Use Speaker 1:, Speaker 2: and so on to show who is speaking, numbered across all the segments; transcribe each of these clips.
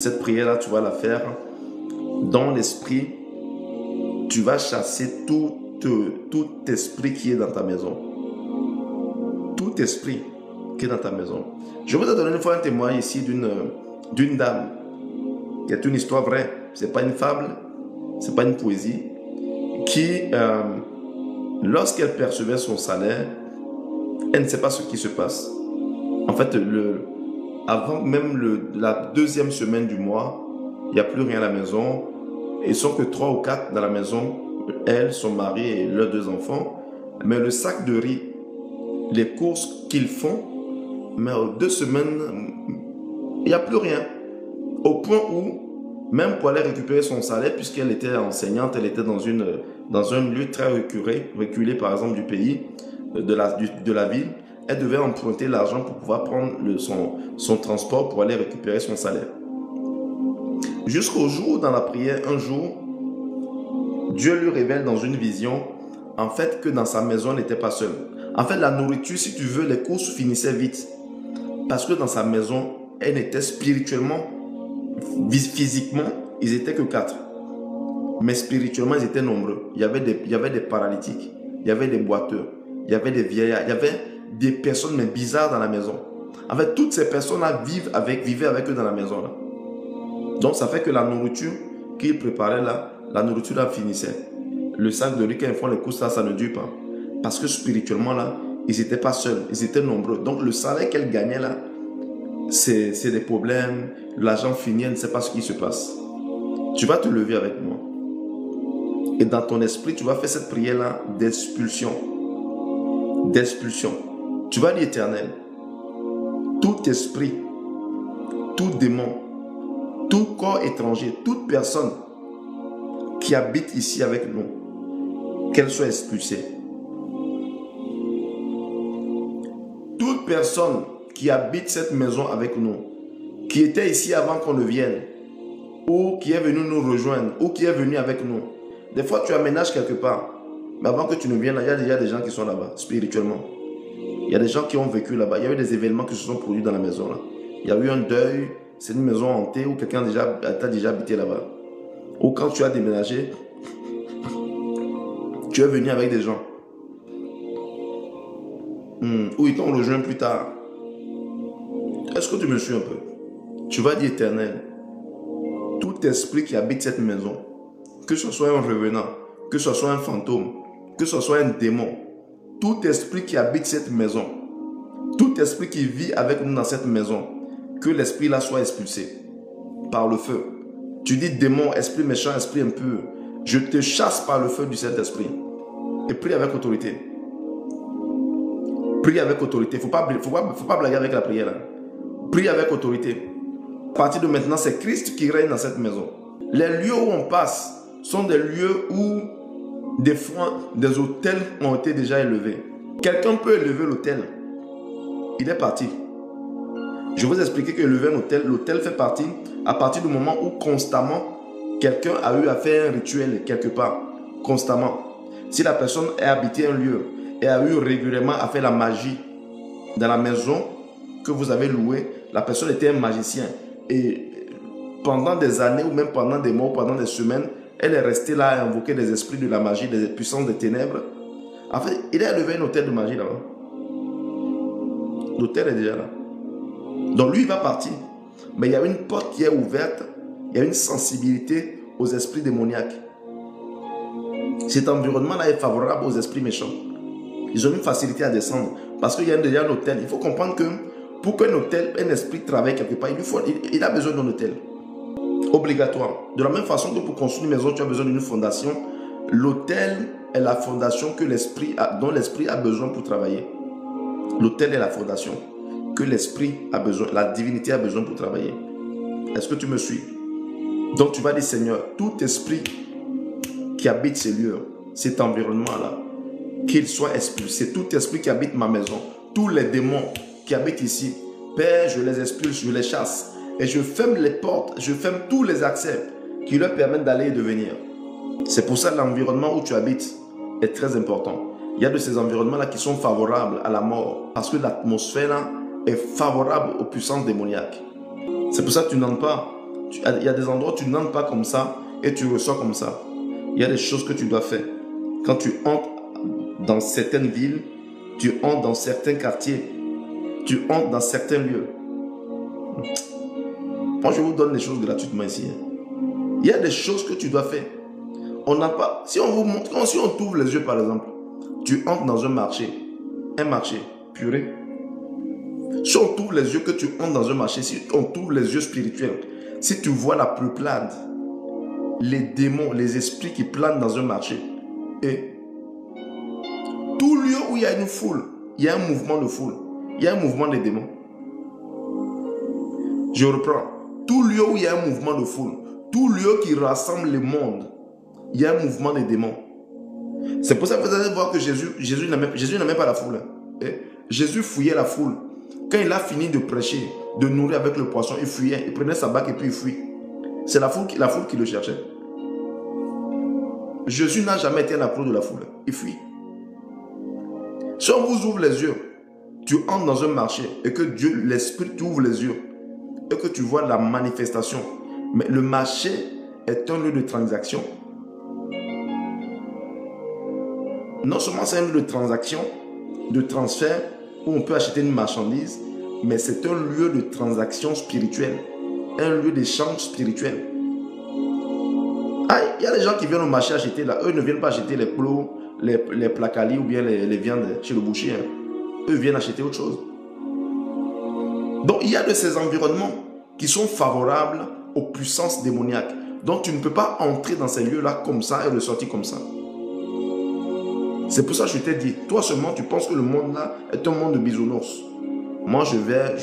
Speaker 1: Cette prière-là, tu vas la faire dans l'esprit. Tu vas chasser tout esprit qui est dans ta maison. Tout esprit qui est dans ta maison. Je vous ai donné une fois un témoignage ici d'une dame qui est une histoire vraie. Ce n'est pas une fable, ce n'est pas une poésie. Qui, lorsqu'elle percevait son salaire, elle ne sait pas ce qui se passe. En fait, avant même la deuxième semaine du mois, il n'y a plus rien à la maison. Ils sont que 3 ou 4 dans la maison, elle, son mari et leurs 2 enfants. Mais le sac de riz, les courses qu'ils font, mais aux 2 semaines, il n'y a plus rien. Au point où, même pour aller récupérer son salaire, puisqu'elle était enseignante, elle était dans un lieu très reculé par exemple du pays, de la ville, elle devait emprunter l'argent pour pouvoir prendre son transport pour aller récupérer son salaire. Jusqu'au jour, dans la prière, un jour, Dieu lui révèle dans une vision, en fait, que dans sa maison, elle n'était pas seule. En fait, la nourriture, si tu veux, les courses finissaient vite. Parce que dans sa maison, elle était spirituellement, physiquement, ils n'étaient que 4. Mais spirituellement, ils étaient nombreux. Il y avait des paralytiques, il y avait des boiteux, il y avait des vieillards, il y avait des personnes mais bizarres dans la maison. En fait, toutes ces personnes-là vivaient avec eux dans la maison. Là. Donc, ça fait que la nourriture qu'ils préparaient là, la nourriture là finissait. Le sac de riz, quand ils font les courses là, ça ne dure pas. Parce que spirituellement là, ils n'étaient pas seuls, ils étaient nombreux. Donc, le salaire qu'elle gagnait là, c'est des problèmes. L'argent finit, elle ne sait pas ce qui se passe. Tu vas te lever avec moi. Et dans ton esprit, tu vas faire cette prière là d'expulsion. D'expulsion. Tu vas dire Éternel, tout esprit, tout démon, tout corps étranger, toute personne qui habite ici avec nous, qu'elle soit expulsée. Toute personne qui habite cette maison avec nous, qui était ici avant qu'on ne vienne, ou qui est venu nous rejoindre, ou qui est venu avec nous. Des fois, tu aménages quelque part, mais avant que tu ne viennes, il y a déjà des gens qui sont là-bas, spirituellement. Il y a des gens qui ont vécu là-bas. Il y a eu des événements qui se sont produits dans la maison. Là. Il y a eu un deuil. C'est une maison hantée où quelqu'un t'a déjà habité là-bas. Ou quand tu as déménagé, tu es venu avec des gens. Ou ils t'ont rejoint plus tard. Est-ce que tu me suis un peu? Tu vas dire Éternel, tout esprit qui habite cette maison, que ce soit un revenant, que ce soit un fantôme, que ce soit un démon, tout esprit qui habite cette maison, tout esprit qui vit avec nous dans cette maison, que l'esprit là soit expulsé par le feu. Tu dis démon, esprit méchant, esprit impur, je te chasse par le feu du Saint-Esprit. Et prie avec autorité. Prie avec autorité. Il ne faut pas blaguer avec la prière. Là. Prie avec autorité. À partir de maintenant, c'est Christ qui règne dans cette maison. Les lieux où on passe sont des lieux où des fois, des autels ont été déjà élevés. Quelqu'un peut élever l'autel. Il est parti. Je vais vous expliquer que élever un autel, l'autel fait partie à partir du moment où constamment, quelqu'un a eu à faire un rituel quelque part. Constamment. Si la personne a habité un lieu et a eu régulièrement à faire la magie dans la maison que vous avez louée, la personne était un magicien. Et pendant des années ou même pendant des mois, pendant des semaines, elle est restée là à invoquer des esprits de la magie, des puissances des ténèbres. En fait, il a élevé un hôtel de magie là-bas. L'hôtel est déjà là. Donc lui, il va partir. Mais il y a une porte qui est ouverte. Il y a une sensibilité aux esprits démoniaques. Cet environnement-là est favorable aux esprits méchants. Ils ont une facilité à descendre. Parce qu'il y a déjà un hôtel. Il faut comprendre que pour qu'un hôtel, un esprit travaille quelque part, il a besoin d'un hôtel. Obligatoire. De la même façon que pour construire une maison, tu as besoin d'une fondation. L'autel est la fondation dont l'esprit a besoin pour travailler. L'autel est la fondation que l'esprit a besoin, la divinité a besoin pour travailler. Est-ce que tu me suis? Donc tu vas dire Seigneur, tout esprit qui habite ces lieux, cet environnement-là, qu'il soit expulsé. Tout esprit qui habite ma maison, tous les démons qui habitent ici, Père, je les expulse, je les chasse. Et je ferme les portes, je ferme tous les accès qui leur permettent d'aller et de venir. C'est pour ça que l'environnement où tu habites est très important. Il y a de ces environnements-là qui sont favorables à la mort. Parce que l'atmosphère là est favorable aux puissances démoniaques. C'est pour ça que tu n'entres pas Il y a des endroits où tu n'entres pas comme ça et tu ressors comme ça. Il y a des choses que tu dois faire. Quand tu entres dans certaines villes, tu entres dans certains quartiers, tu entres dans certains lieux. Moi, je vous donne les choses gratuitement ici. Il y a des choses que tu dois faire. On n'a pas. Si on vous montre, si on t'ouvre les yeux, par exemple, tu entres dans un marché, purée. Si on t'ouvre les yeux, que tu entres dans un marché, si on t'ouvre les yeux spirituels, si tu vois la peuplade, les démons, les esprits qui planent dans un marché, et tout lieu où il y a une foule, il y a un mouvement de foule, il y a un mouvement des démons. Je reprends. Tout lieu où il y a un mouvement de foule, tout lieu qui rassemble le monde, il y a un mouvement des démons. C'est pour ça que vous allez voir que Jésus n'aimait pas la foule. Et Jésus fouillait la foule. Quand il a fini de prêcher, de nourrir avec le poisson, il fuyait. Il prenait sa bague et puis il fuit. C'est la foule qui le cherchait. Jésus n'a jamais été un apôtre de la foule. Il fuit. Si on vous ouvre les yeux, tu entres dans un marché et que Dieu, l'Esprit t'ouvre les yeux et que tu vois la manifestation. Mais le marché est un lieu de transaction. Non seulement c'est un lieu de transaction, de transfert, où on peut acheter une marchandise, mais c'est un lieu de transaction spirituelle, un lieu d'échange spirituel. Ah, il y a des gens qui viennent au marché acheter là, eux ne viennent pas acheter les plots, les placalis ou bien les viandes chez le boucher. Hein. Eux viennent acheter autre chose. Donc il y a de ces environnements qui sont favorables aux puissances démoniaques. Donc tu ne peux pas entrer dans ces lieux-là comme ça et ressortir comme ça. C'est pour ça que je t'ai dit, toi seulement tu penses que le monde là est un monde de bisounours. Moi je viens,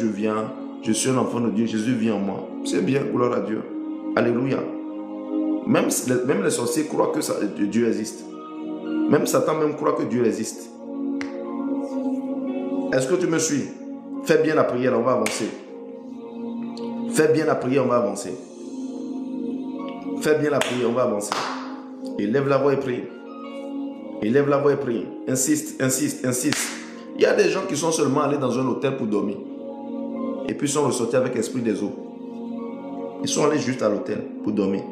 Speaker 1: je suis un enfant de Dieu, Jésus vient en moi. C'est bien, gloire à Dieu. Alléluia. Même les sorciers croient que Dieu existe. Même Satan même croit que Dieu existe. Est-ce que tu me suis? Fais bien la prière, on va avancer. Fais bien la prière, on va avancer. Fais bien la prière, on va avancer. Élève la voix et prie. Élève la voix et prie. Insiste, insiste, insiste. Il y a des gens qui sont seulement allés dans un hôtel pour dormir. Et puis sont ressortis avec l'esprit des eaux. Ils sont allés juste à l'hôtel pour dormir.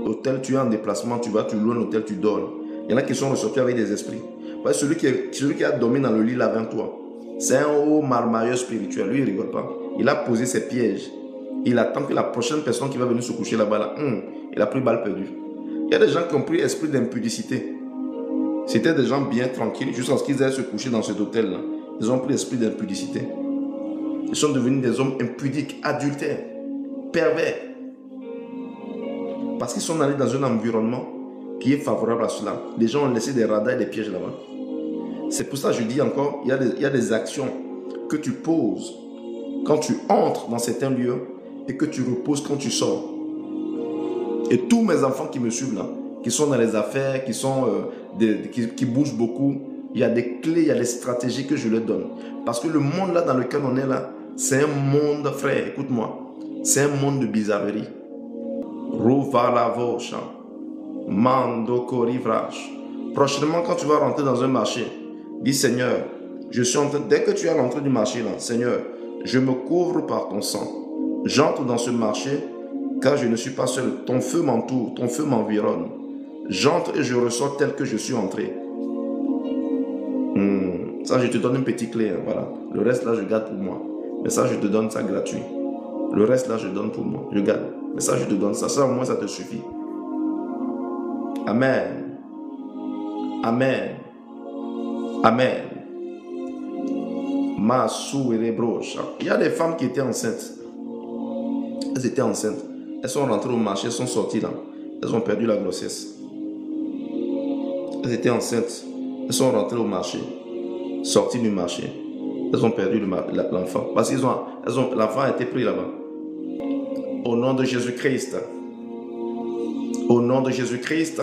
Speaker 1: L'hôtel, tu es en déplacement, tu loues un hôtel, tu dors. Il y en a qui sont ressortis avec des esprits. Ouais, celui qui a dormi dans le lit là avec toi, c'est un haut marmailleur spirituel. Lui, il ne rigole pas. Il a posé ses pièges. Il attend que la prochaine personne qui va venir se coucher là-bas, là, il a pris balle perdue. Il y a des gens qui ont pris esprit d'impudicité. C'était des gens bien tranquilles, jusqu'à ce qu'ils aient se coucher dans cet hôtel-là. Ils ont pris l'esprit d'impudicité. Ils sont devenus des hommes impudiques, adultères, pervers. Parce qu'ils sont allés dans un environnement qui est favorable à cela. Les gens ont laissé des radars et des pièges là-bas. C'est pour ça que je dis encore, il y a des actions que tu poses quand tu entres dans certains lieux et que tu reposes quand tu sors. Et tous mes enfants qui me suivent là, qui sont dans les affaires, qui bougent beaucoup, il y a des clés, il y a des stratégies que je leur donne. Parce que le monde là dans lequel on est là, c'est un monde, frère, écoute-moi, c'est un monde de bizarrerie. Prochainement, quand tu vas rentrer dans un marché, dis Seigneur, dès que tu es à l'entrée du marché là, Seigneur, je me couvre par ton sang. J'entre dans ce marché car je ne suis pas seul. Ton feu m'entoure, ton feu m'environne. J'entre et je ressors tel que je suis entré. Ça, je te donne une petite clé. Hein, voilà. Le reste là, je garde pour moi. Mais ça, je te donne ça gratuit. Le reste là, je donne pour moi. Je garde. Mais ça, je te donne ça. Ça, au moins, ça te suffit. Amen. Amen. Amen. Il y a des femmes qui étaient enceintes. Elles étaient enceintes. Elles sont rentrées au marché, elles sont sorties là. Elles ont perdu la grossesse. Elles étaient enceintes. Elles sont rentrées au marché. Sorties du marché. Elles ont perdu l'enfant. Parce que l'enfant a été pris là-bas. Au nom de Jésus-Christ. Au nom de Jésus-Christ.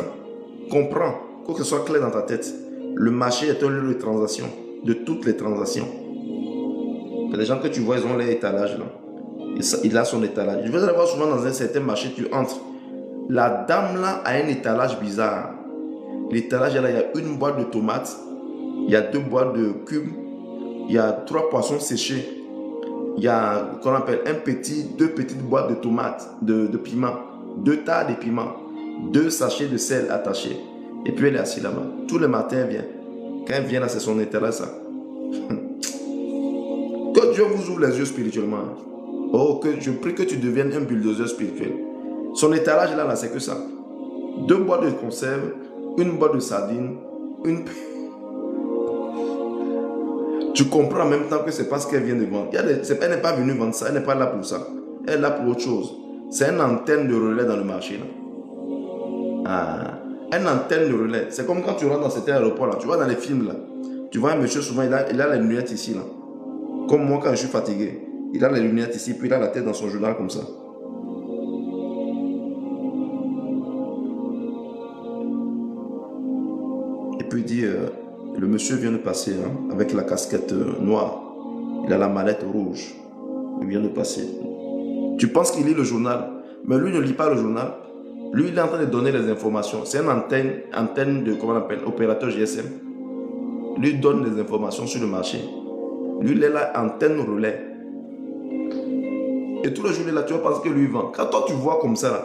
Speaker 1: Comprends. Que ce soit clair dans ta tête. Le marché est un lieu de transaction. De toutes les transactions. Les gens que tu vois, ils ont leur étalage là. Il a son étalage. Je vais aller voir souvent dans un certain marché, tu entres. La dame là a un étalage bizarre. L'étalage là, il y a une boîte de tomates, il y a 2 boîtes de cubes, il y a 3 poissons séchés. il y a qu'on appelle deux petites boîtes de tomates, de piments, 2 tas de piments, 2 sachets de sel attachés. Et puis elle est assise là-bas. Tout le matin, elle vient. Quand elle vient là, c'est son intérêt, ça. Que Dieu vous ouvre les yeux spirituellement. Oh, que je prie que tu deviennes un bulldozer spirituel. Son étalage là, c'est que ça. 2 boîtes de conserve, 1 boîte de sardines, une... Tu comprends en même temps que c'est pas ce qu'elle vient de vendre. Elle n'est pas venue vendre ça, elle n'est pas là pour ça. Elle est là pour autre chose. C'est une antenne de relais dans le marché. Là. Ah, une antenne de relais. C'est comme quand tu rentres dans cet aéroport là. Tu vois dans les films là. Tu vois un monsieur souvent, il a les lunettes ici là. Comme moi quand je suis fatigué. Il a les lunettes ici, puis il a la tête dans son journal comme ça. Et puis il dit... le monsieur vient de passer hein, avec la casquette noire. Il a la mallette rouge. Il vient de passer. Tu penses qu'il lit le journal, mais lui ne lit pas le journal. Lui, il est en train de donner les informations. C'est une antenne de, comment on appelle, opérateur GSM. Lui donne les informations sur le marché. Lui, il est là, antenne relais. Et tout le jour, il est là, tu vas penser que lui vend. Quand toi, tu vois comme ça, là,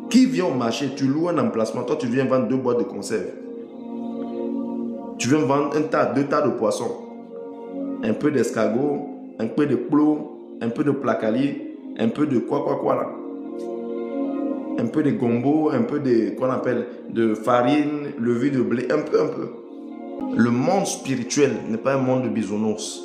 Speaker 1: qui vient au marché, tu loues un emplacement, toi, tu viens vendre 2 boîtes de conserve. Tu viens vendre 2 tas de poissons, un peu d'escargot, un peu de plots, un peu de placali, un peu de quoi là. Un peu de gombo, un peu de, qu'on appelle, de farine, levure de blé, un peu. Le monde spirituel n'est pas un monde de bisounours.